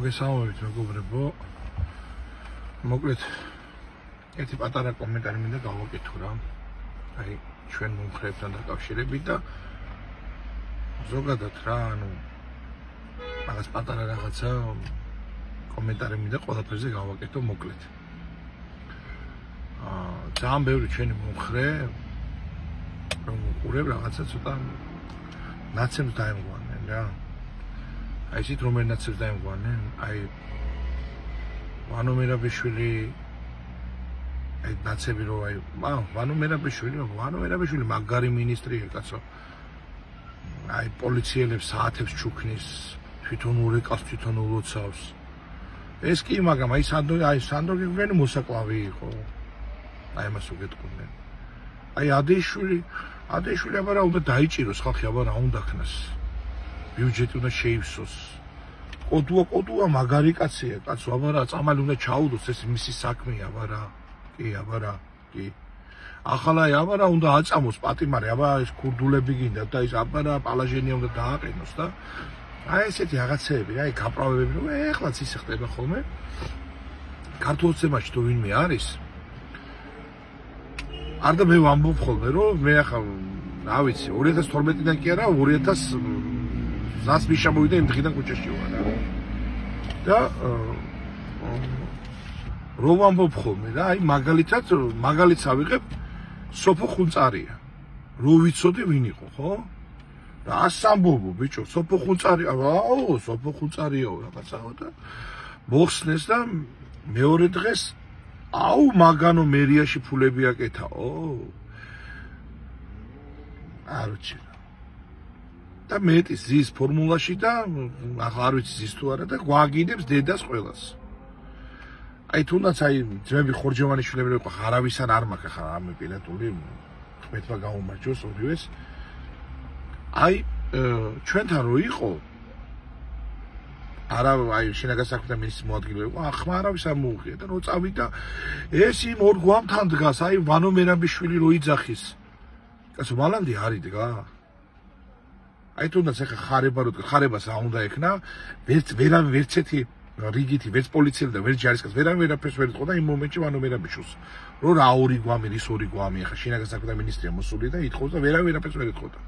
მოგესალმებით მეგობრებო. მოკლედ ერთი პატარა კომენტარი მინდა გავაკეთო რა. აი ჩვენ მომხრეებთან დაკავშირებით და ზოგადად რა, მაგას პატარა რაღაცა კომენტარი მინდა ყველაფერზე გავაკეთო მოკლედ. ძალიან ბევრი ჩვენი მომხრე რომ უყურებ რაღაცა ცოტა ნაცემს დაემგვანენ რა. აი ისეთ რომელი ნაცემს დაემგვანენ, აი ვანო მერაბიშვილი აი ნაცები რო აი ვანო მერაბიშვილი მაგარი ministriია კაცო. აი პოლიციელებს საათებს ჩუქნის, თვითონ ურეკავს, თვითონ ულოცავს. ეს კი მაგრამ აი სანდრო გიგრენი მოსაკლავი იყო. აი მას უგეთქოდნენ. აი ადეშვილი აბა რა უნდა დაიჭიროს ხალხი, აბა რა უნდა ქნას. ბიუჯეტი უნდა შეივსოს. კოდუა მაგარი კაცია, კაცო, აბა რა წამალი უნდა ჩაუდოს, ეს მისი საქმეა, აბა რა. კი. ახლა აბა რა უნდა აწამოს პატიმარი, აბა ეს ქურდულები გინდა და ის აბა რა პალაჟენია უნდა დააყენოს და აი ესეთი რაღაცეები, აი გაპრავებები, რომ ეხლაც ისე ხდება ხოლმე. ქართულოცემაში თუ ვინმე არის არ და მე ვამბობ ხოლმე, რომ მე ახლა რა ვიცი, 2012-დან კი არა, 2000-ს მიშა მოვიდა იმ დღიდან კუჩაში ვარ რა. და რო ვამბობ ხოლმე რა, აი მაგალითს ავიღებ, სოფო ხუნწარია. რო ვიცოდე ვინ იყო, ხო? და ასამბობო ბიჭო, სოფო ხუნწარია, სოფო ხუნწარიაო რაღაცაო და მოხსნეს და მეორე დღეს მაგანო მერიაში ფულები აკეთაო. არ ვიცი. და მეტი ზის ფორმულაში და ახლა არ ვიცი ზის თუ არა და გვაგინებს დედას ყველას. აი თუნდაც აი ძმები ხორჯევანიშვილები იყო, არავისან არ მაქვს ახლა ამ პილატული ხმეთმა გაუმარჯოს ორივეს. აი ჩვენთან რო იყო არა აი შინაგან საქმეთა მინისტრის მოადგილე იყო, ახლა არავის არ მოუღია და რო წავიდა ეს იმ ორ გვამთან დგას, აი ვანო მერაბიშვილი რო იძახის. კაცო მალანდი არის დგა. აი თუნდაც ახლა ხარებას რა უნდა ექნა, ვერცეთი რიგითი, ვერც პოლიციელი და ვერც ჯარისკაცი ვერაფერს ვერ ეთყოდა იმ მომენტში ვანო მერაბიშვილს. რო რა ორი გვამი, რის ორი გვამი, ახლა შინაგან საქმეთა მინისტრია მოსული და ითხოვს და ვერაფერს ვერ ეთყოდა.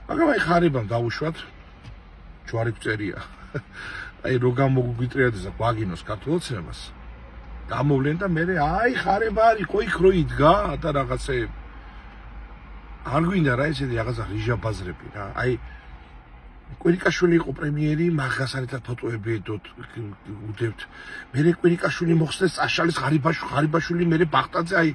მაგრამ აი ხარებამ დავუშვათ ჯვარი გწერია. აი რო გამოგვიტრიადეს და გვაგინოს ქართულოცნებას. გამოვლენ და მე აი ხარება არის, ხო იქ რო იდგა და რაღაცეები. არ გვინდა რა ესეთი რაღაცა რიჟა ბაზრები რა. აი კვირიკაშვილი იყო პრემიერი, მაგასთან ერთად ფოტოები ედოთ უდებთ. მე კვირიკაშვილი მოხსნეს წაშალის ღარიბაშვილი, მე ბახტაძე აი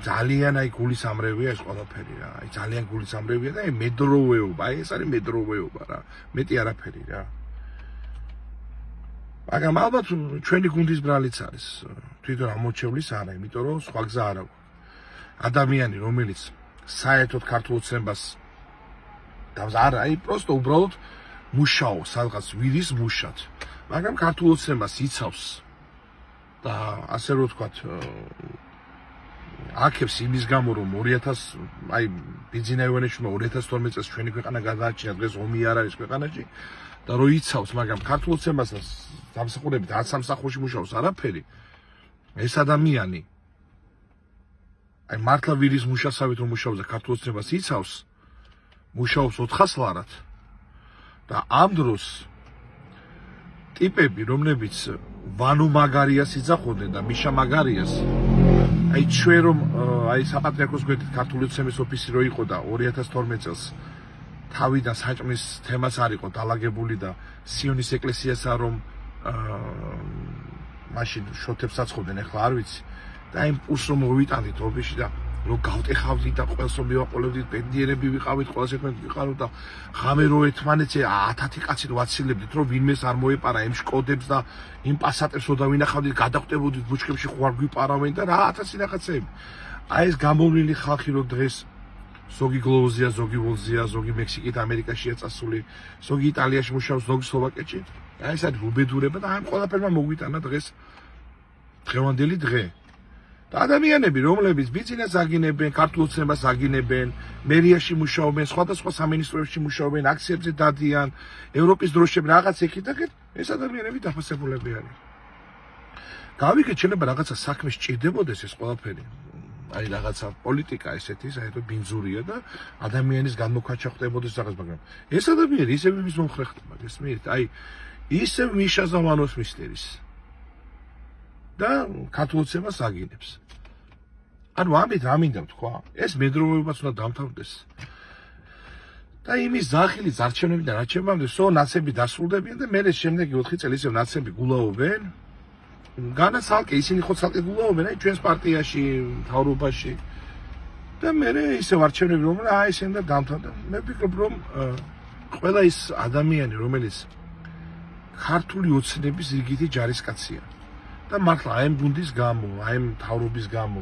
ძალიან აი გულისამრევია ეს ყველაფერი რა. აი ძალიან გულისამრევია და აი მედროვეობა, აი ეს არის მედროვეობა რა. მეტი არაფერი რა. მაგრამ ალბათ ჩვენი გუნდის ბრალიც არის. თვითონ ამორჩევლის არა, იმიტომ რომ სხვა გზა არ აქვს. ადამიანი რომელიც საერთოდ ქართულოცნებას არა, აი პროსტო უბრალოდ მუშაო, სადღაც ვირის მუშად. მაგრამ ქართულოცნებას იცავს და ასე რომ ვთქვათ, აქებს იმის გამო რომ 2000 აი ბიძინა ივანიშვილმა 2012 წელს ჩვენი ქვეყანა გადააჩინა, დღეს ომი არ არის ქვეყანაში და რო იცავს, მაგრამ ქართულოცნებას დამსახურებით არც სამსახურში მუშაობს არაფერი. ეს ადამიანი აი მართლა ვირის მუშასავით რომ მუშაობს და ქართულოცნებას იცავს, მუშაობს 400 ლარად და ამ დროს ტიპები, რომლებიც ვანო მაგარიას იძახოდნენ და მიშა მაგარიას, აი ჩვენ რომ აი საპატრიარქოს გვერდით ქართულოცნების ოფისი რო იყო და 2012 წელს თავიდან საჭმლის თემას არ იყო დალაგებული და სიონის ეკლესიასა რომ მაშინ შოთებს აცხობდნენ, ახლა არ ვიცი. და იმ პულს რომ მოვიტანდით ოფისში და რომ გავტეხავდით და ყველს რომ მივაყოლებდით, პენდიერები ვიყავით, ყველას ერთმანეთს ვიყარავთ და ღამე რო ერთმანეთზე 1000 კაცი რო ვაცილებდით, რომ ვინმეს არ მოეპარა იმ შკოდებს და იმ პასატებს რო დავინახავდით, გადახვდებოდით ბუჩქებში ხო არ გვიპარავენ და რა 1000 რაღაცეები. აი ეს გამოვლილი ხალხი რო დღეს ზოგი გლოვზია, ზოგი ვოლზია, ზოგი მექსიკით, ამერიკაშია წასული, ზოგი იტალიაში მუშაობს, ზოგი სლოვაკეთში. აი ეს არის უბედურება და ამ ყველაფერმა მოგვიტანა დღეს დღევანდელი დღე. და ადამიანები, რომლებიც ბიზნესს აგინებენ, ქართულ ოცნებას აგინებენ, მერიაში მუშაობენ, სხვადასხვა სამინისტროებში მუშაობენ, აქციებზე დადიან, ევროპის დროშები რაღაც ეკით, ეს ადამიანები დაფასებულები არიან. გავიგეთ, შეიძლება რაღაცა საქმე სჭირდებოდეს ეს ყველაფერი. აი რაღაცა პოლიტიკა ესეთი, საერთოდ ბინძურია და ადამიანის განმოქვაჩა ხდებოდეს რაღაც, მაგრამ ეს ადამიანი ისევ იმის მომხრე ხდება, გესმით? აი ისევ მიშა ზამანოს მისტერის და ქართულ ოცნებას აგინებს. ანუ ამით რა მინდა ვთქვა? ეს მედროვეობაც უნდა დამთავრდეს. და იმის ზახილიც არჩევნებიდან არჩევნამდე სულ ნაცები დასრულდებიან და მერე შემდეგი 4 წელი ისევ ნაცები გულაობენ. განაცალკე ისინი ხო ცალკე გულაობენ აი ჩვენს პარტიაში, მთავრობაში. და მერე ისევ არჩევნები რომ აი ეს უნდა დამთავრდა. მე ვფიქრობ რომ ყველა ის ადამიანი რომელიც ქართული ოცნების რიგითი ჯარისკაცია და მართლა აი ამ გუნდის გამო, აი ამ მთავრობის გამო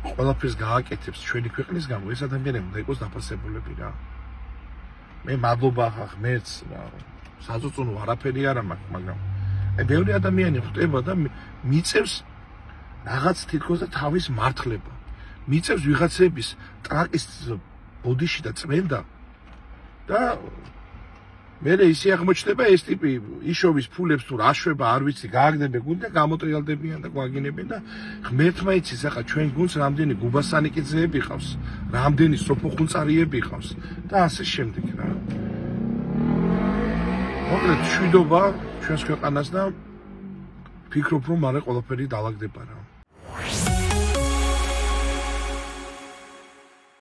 ყველაფერს გააკეთებს ჩვენი ქვეყნის გამო, ეს ადამიანები უნდა იყოს დაფასებულები რა. მე მადლობა ღმერთს რა. საზოწონო არაფერი არ მაქვს, მაგრამ აი ბევრი ადამიანი ხვდება და მიწევს რაღაც თითქოს და თავის მართლება. მიწევს ვიღაცების ტრაკის ბოდიში და წმენდა და მერე ისე აღმოჩნდება ეს ტიპი იშოვის ფულებს თუ რაშვება არ ვიცი გააგდებენ გუნდი და გამოტრიალდებიან და გვაგინებენ და ღმერთმა იცის ახლა ჩვენ გუნდს რამდენი გუბასანიკიძეები ყავს, რამდენი სოფოხუნწარიები ყავს და ასე შემდეგ რა. მოკლედ შვიდობა ჩვენს ქვეყანას და ვფიქრობ რომ არა ყველაფერი დაალაგდება რა.